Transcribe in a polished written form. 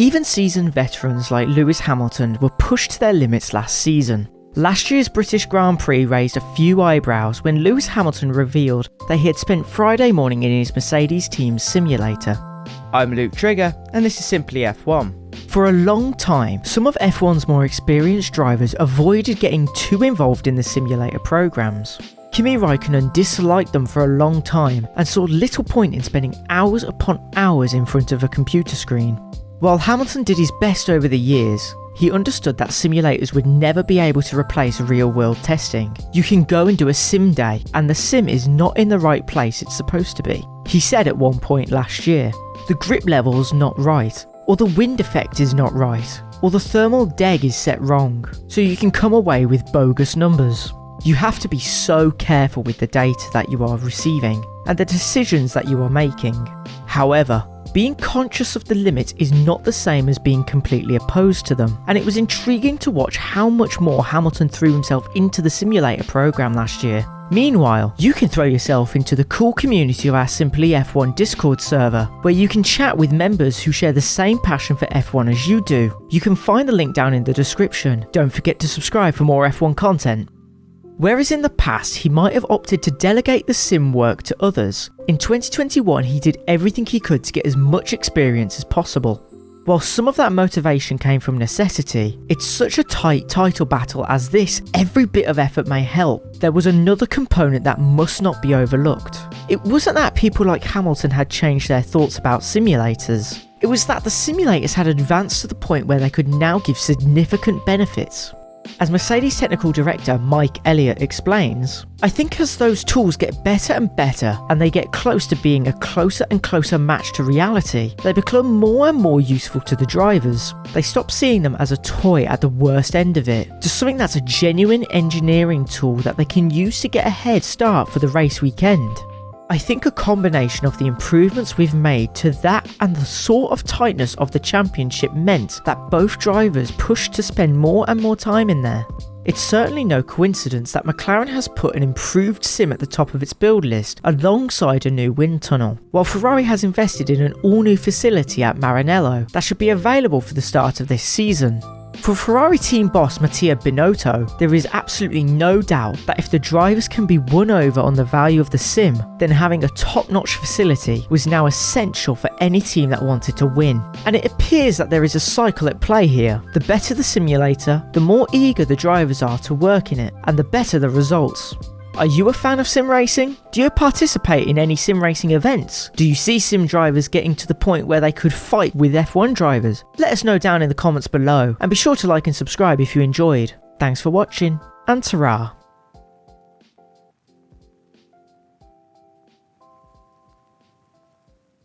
Even seasoned veterans like Lewis Hamilton were pushed to their limits last season. Last year's British Grand Prix raised a few eyebrows when Lewis Hamilton revealed that he had spent Friday morning in his Mercedes team's simulator. I'm Luke Trigger, and this is Simply F1. For a long time, some of F1's more experienced drivers avoided getting too involved in the simulator programs. Kimi Raikkonen disliked them for a long time and saw little point in spending hours upon hours in front of a computer screen. While Hamilton did his best over the years, he understood that simulators would never be able to replace real-world testing. You can go and do a sim day, and the sim is not in the right place it's supposed to be. He said at one point last year, the grip level's not right, or the wind effect is not right, or the thermal deg is set wrong, so you can come away with bogus numbers. You have to be so careful with the data that you are receiving, and the decisions that you are making. However, being conscious of the limit is not the same as being completely opposed to them, and it was intriguing to watch how much more Hamilton threw himself into the simulator program last year. Meanwhile, you can throw yourself into the cool community of our Simply F1 Discord server, where you can chat with members who share the same passion for F1 as you do. You can find the link down in the description. Don't forget to subscribe for more F1 content. Whereas in the past he might have opted to delegate the sim work to others, in 2021 he did everything he could to get as much experience as possible. While some of that motivation came from necessity, it's such a tight title battle as this, every bit of effort may help. There was another component that must not be overlooked. It wasn't that people like Hamilton had changed their thoughts about simulators. It was that the simulators had advanced to the point where they could now give significant benefits. As Mercedes technical director Mike Elliott explains, I think as those tools get better and better and they get close to being a closer and closer match to reality, they become more and more useful to the drivers. They stop seeing them as a toy at the worst end of it, to something that's a genuine engineering tool that they can use to get a head start for the race weekend. I think a combination of the improvements we've made to that and the sort of tightness of the championship meant that both drivers pushed to spend more and more time in there. It's certainly no coincidence that McLaren has put an improved sim at the top of its build list alongside a new wind tunnel, while Ferrari has invested in an all-new facility at Maranello that should be available for the start of this season. For Ferrari team boss Mattia Binotto, there is absolutely no doubt that if the drivers can be won over on the value of the sim, then having a top-notch facility was now essential for any team that wanted to win. And it appears that there is a cycle at play here. The better the simulator, the more eager the drivers are to work in it, and the better the results. Are you a fan of sim racing? Do you participate in any sim racing events? Do you see sim drivers getting to the point where they could fight with F1 drivers? Let us know down in the comments below, and be sure to like and subscribe if you enjoyed. Thanks for watching, and ta-ra.